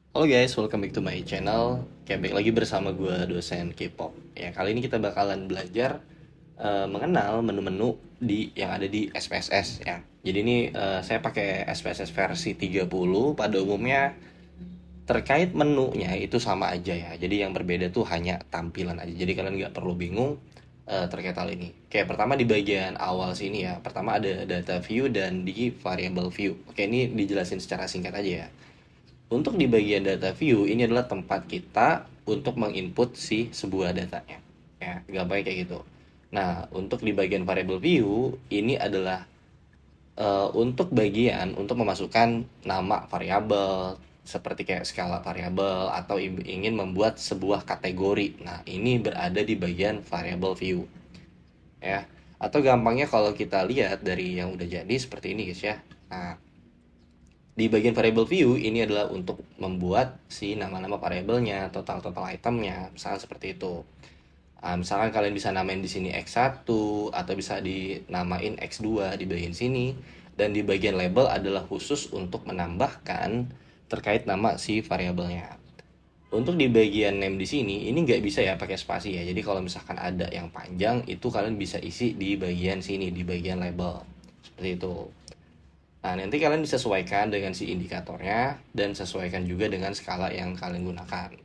Halo guys, welcome back to my channel. Kayak back lagi bersama gue dosen K-pop. Ya, kali ini kita bakalan belajar mengenal menu-menu yang ada di SPSS ya. Jadi ini saya pakai SPSS versi 30. Pada umumnya terkait menunya itu sama aja ya. Jadi yang berbeda tuh hanya tampilan aja. Jadi kalian nggak perlu bingung terkait hal ini. Kayak pertama di bagian awal sini ya. Pertama ada data view dan di variable view. Oke, ini dijelasin secara singkat aja ya. Untuk di bagian data view, ini adalah tempat kita untuk menginput si sebuah datanya. Ya, gampangnya kayak gitu. Nah, untuk di bagian variable view, ini adalah untuk bagian untuk memasukkan nama variabel seperti kayak skala variabel atau ingin membuat sebuah kategori. Nah, ini berada di bagian variable view. Ya. Atau gampangnya kalau kita lihat dari yang udah jadi seperti ini guys ya. Nah, di bagian variable view ini adalah untuk membuat si nama-nama variabelnya, total-total itemnya, misalnya seperti itu. Misalkan kalian bisa namain di sini X1 atau bisa dinamain X2 di bagian sini, dan di bagian label adalah khusus untuk menambahkan terkait nama si variabelnya. Untuk di bagian name di sini ini nggak bisa ya pakai spasi ya. Jadi kalau misalkan ada yang panjang itu kalian bisa isi di bagian sini, di bagian label. Seperti itu. Nah, nanti kalian disesuaikan dengan si indikatornya dan sesuaikan juga dengan skala yang kalian gunakan.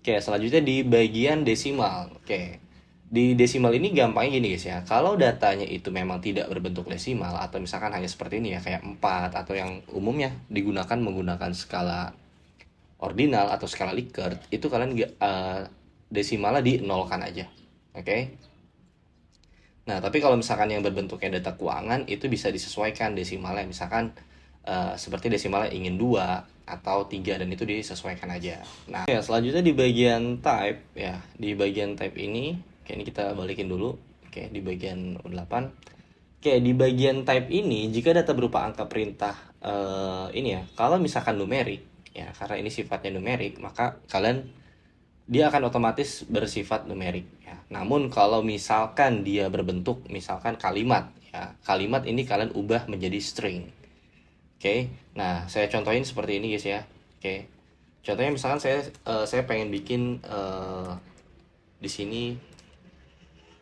Oke, selanjutnya di bagian desimal. Oke, di desimal ini gampangnya gini guys ya. Kalau datanya itu memang tidak berbentuk desimal atau misalkan hanya seperti ini ya, kayak 4 atau yang umumnya digunakan menggunakan skala ordinal atau skala Likert, itu kalian desimalnya di nolkan aja. Oke. Nah, tapi kalau misalkan yang berbentuknya data keuangan itu bisa disesuaikan desimalnya. Misalkan seperti desimalnya ingin 2 atau 3 dan itu disesuaikan aja. Nah, ya selanjutnya di bagian type ya. Di bagian type ini, kayak ini kita balikin dulu. Oke, di bagian 8. Oke, di bagian type ini jika data berupa angka perintah ini ya, kalau misalkan numerik ya, karena ini sifatnya numerik, maka kalian dia akan otomatis bersifat numerik ya. Namun kalau misalkan dia berbentuk misalkan kalimat ya, kalimat ini kalian ubah menjadi string. Oke. Nah, saya contohin seperti ini guys ya. Oke. Contohnya misalkan saya pengen bikin di sini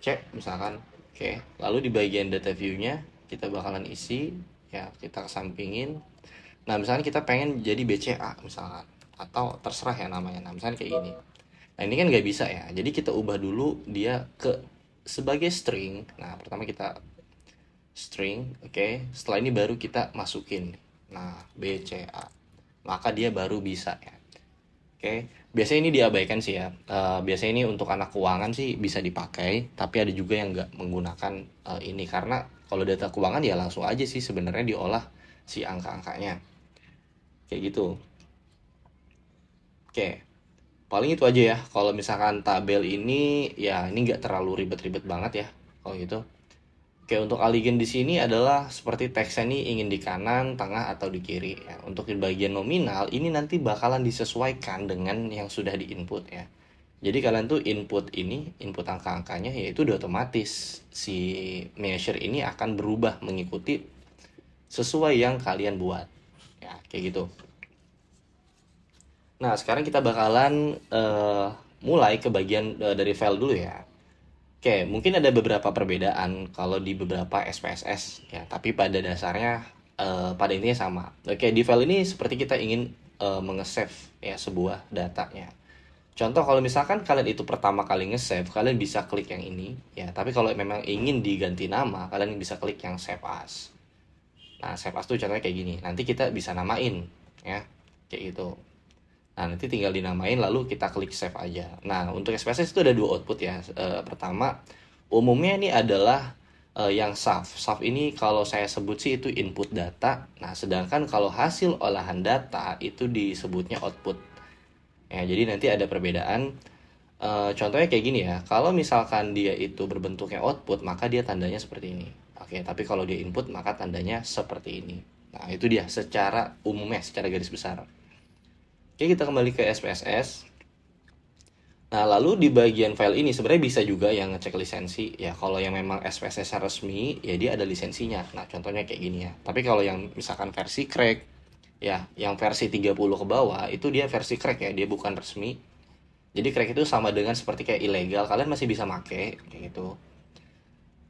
C misalkan. Oke. Lalu di bagian data view-nya kita bakalan isi ya, kita kesampingin. Nah, misalkan kita pengen jadi BCA misalkan atau terserah ya namanya. Nah, misalkan kayak gini. Nah, ini kan nggak bisa ya. Jadi kita ubah dulu dia ke sebagai string. Nah, pertama kita string, oke. Setelah ini baru kita masukin. Nah, BCA. Maka dia baru bisa ya. Oke. Biasanya ini diabaikan sih ya. Biasanya ini untuk anak keuangan sih bisa dipakai, tapi ada juga yang nggak menggunakan ini karena kalau data keuangan ya langsung aja sih sebenarnya diolah si angka-angkanya. Kayak gitu. Oke. Paling itu aja ya. Kalau misalkan tabel ini ya ini nggak terlalu ribet-ribet banget ya. Kalau gitu. Oke, untuk aligen di sini adalah seperti teksnya ini ingin di kanan, tengah, atau di kiri ya. Untuk di bagian nominal ini nanti bakalan disesuaikan dengan yang sudah diinput ya. Jadi kalian tuh input angka-angkanya yaitu udah otomatis si measure ini akan berubah mengikuti sesuai yang kalian buat. Ya, kayak gitu. Nah, sekarang kita bakalan mulai ke bagian dari file dulu ya. Oke, mungkin ada beberapa perbedaan kalau di beberapa SPSS ya, tapi pada dasarnya pada intinya sama. Oke, di file ini seperti kita ingin mengesave ya sebuah datanya. Contoh kalau misalkan kalian itu pertama kali nge-save, kalian bisa klik yang ini ya. Tapi kalau memang ingin diganti nama, kalian bisa klik yang save as. Nah, save as tuh contohnya kayak gini. Nanti kita bisa namain ya, kayak gitu. Nah, nanti tinggal dinamain lalu kita klik save aja. Nah, untuk SPSS itu ada dua output ya. Pertama, umumnya ini adalah yang SAF. SAF ini kalau saya sebut sih itu input data. Nah, sedangkan kalau hasil olahan data itu disebutnya output. Ya, jadi nanti ada perbedaan. Contohnya kayak gini ya. Kalau misalkan dia itu berbentuknya output, maka dia tandanya seperti ini. Oke, tapi kalau dia input, maka tandanya seperti ini. Nah, itu dia secara umumnya, secara garis besar. Oke, kita kembali ke SPSS. Nah, lalu di bagian file ini sebenarnya bisa juga yang ngecek lisensi. Ya, kalau yang memang SPSS resmi, ya dia ada lisensinya. Nah, contohnya kayak gini ya. Tapi kalau yang misalkan versi crack, Ya, yang versi 30 ke bawah itu dia versi crack ya, dia bukan resmi. Jadi crack itu sama dengan seperti kayak ilegal, kalian masih bisa make kayak gitu.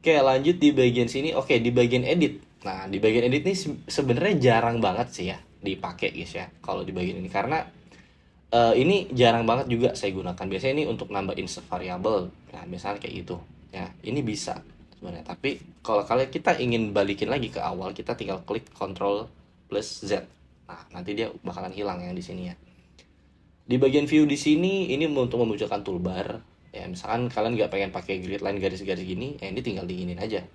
Oke, lanjut di bagian sini. Oke, di bagian edit. Nah, di bagian edit ini sebenarnya jarang banget sih ya dipakai guys ya. Kalau di bagian ini karena ini jarang banget juga saya gunakan. Biasanya ini untuk nambah insert variable. Nah, misalnya kayak gitu. Ya, ini bisa sebenarnya. Tapi kalau kalian kita ingin balikin lagi ke awal, kita tinggal klik Ctrl plus Z. Nah, nanti dia bakalan hilang yang di sini ya. Di bagian view di sini ini untuk memunculkan toolbar. Ya, misalkan kalian nggak pengen pakai grid line garis-garis gini, ya ini tinggal diginin aja.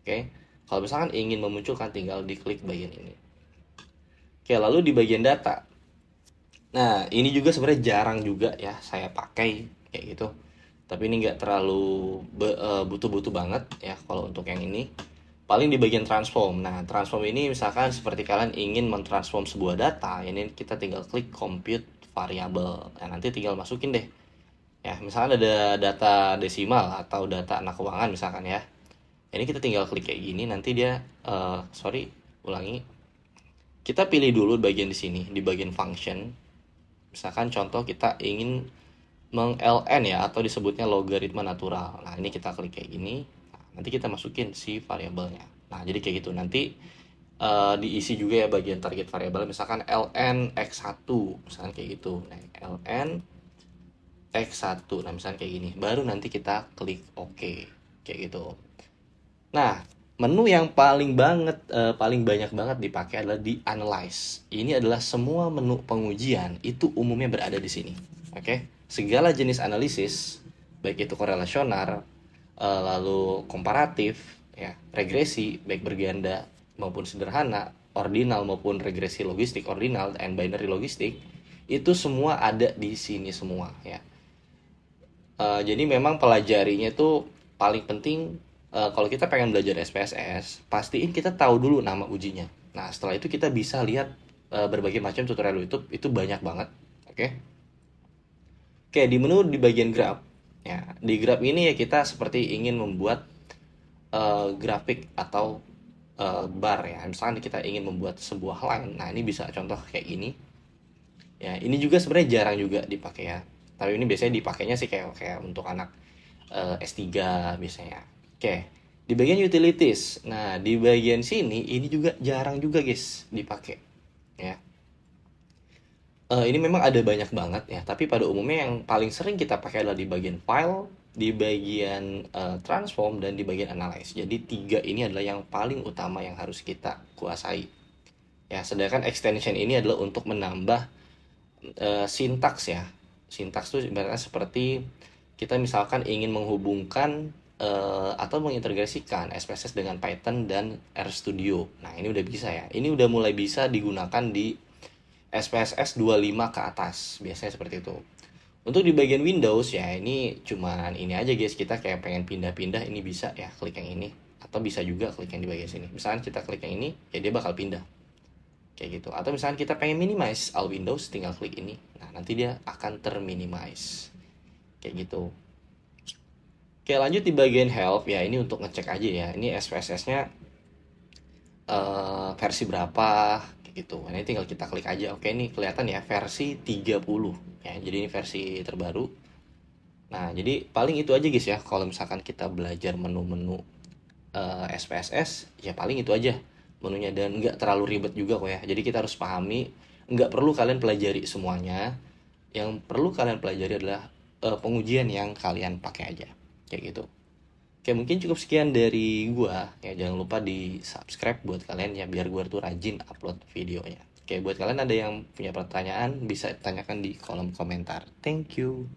Oke. Kalau misalkan ingin memunculkan tinggal diklik bagian ini. Oke, lalu di bagian data. Nah, ini juga sebenarnya jarang juga ya saya pakai kayak gitu. Tapi ini nggak terlalu butuh-butuh banget ya kalau untuk yang ini. Paling di bagian transform. Nah, transform ini misalkan seperti kalian ingin mentransform sebuah data, ini kita tinggal klik compute variable. Nah, nanti tinggal masukin deh. Ya, misalkan ada data desimal atau data anak keuangan misalkan ya. Ini kita tinggal klik kayak gini, nanti dia ulangi. Kita pilih dulu bagian di sini, di bagian function. Misalkan contoh kita ingin meng-ln ya, atau disebutnya logaritma natural. Nah, ini kita klik kayak gini. Nah, nanti kita masukin si variabelnya. Nah, jadi kayak gitu. Nanti diisi juga ya bagian target variabel. Misalkan ln x1, misalkan kayak gitu. Nah, ln x1. Nah, misalkan kayak gini. Baru nanti kita klik OK. Kayak gitu. Nah, menu yang paling banyak banget dipakai adalah di analyze. Ini adalah semua menu pengujian itu umumnya berada di sini. Oke, segala jenis analisis, baik itu korelasioner, lalu komparatif, ya, regresi, baik berganda maupun sederhana, ordinal maupun regresi logistik, ordinal and binary logistik, itu semua ada di sini semua, ya. Jadi memang pelajarinya itu paling penting. Kalau kita pengen belajar SPSS, pastiin kita tahu dulu nama ujinya. Nah, setelah itu kita bisa lihat berbagai macam tutorial YouTube, itu banyak banget. Oke. Oke, di menu di bagian graph. Ya, di graph ini ya kita seperti ingin membuat grafik atau bar ya. Misalkan kita ingin membuat sebuah line. Nah, ini bisa contoh kayak gini. Ya, ini juga sebenarnya jarang juga dipakai ya. Tapi ini biasanya dipakainya sih kayak untuk anak S3 biasanya. Oke, di bagian utilities. Nah, di bagian sini ini juga jarang juga guys dipakai ya. Ini memang ada banyak banget ya, tapi pada umumnya yang paling sering kita pakai adalah di bagian file, di bagian transform, dan di bagian analyze. Jadi tiga ini adalah yang paling utama yang harus kita kuasai. Ya, sedangkan extension ini adalah untuk menambah sintaks ya. Sintaks itu ibaratnya seperti kita misalkan ingin menghubungkan atau mengintegrasikan SPSS dengan Python dan RStudio. Nah, ini udah bisa ya. Ini udah mulai bisa digunakan di SPSS 25 ke atas. Biasanya seperti itu. Untuk di bagian Windows ya, ini cuman ini aja guys. Kita kayak pengen pindah-pindah, ini bisa ya, klik yang ini. Atau bisa juga klik yang di bagian sini. Misalnya kita klik yang ini, ya dia bakal pindah. Kayak gitu. Atau misalnya kita pengen minimize all Windows, tinggal klik ini. Nah, nanti dia akan terminimize. Kayak gitu. Oke, lanjut di bagian help ya, ini untuk ngecek aja ya. Ini SPSS-nya versi berapa kayak gitu. Ini tinggal kita klik aja. Oke, ini kelihatan ya versi 30 ya. Jadi ini versi terbaru. Nah, jadi paling itu aja guys ya. Kalau misalkan kita belajar menu-menu SPSS, ya paling itu aja menunya, dan nggak terlalu ribet juga kok ya. Jadi kita harus pahami, nggak perlu kalian pelajari semuanya. Yang perlu kalian pelajari adalah pengujian yang kalian pakai aja. Kayak gitu. Oke, mungkin cukup sekian dari gua ya. Jangan lupa di subscribe buat kalian ya, biar gua tuh rajin upload videonya. Oke, buat kalian ada yang punya pertanyaan bisa tanyakan di kolom komentar. Thank you.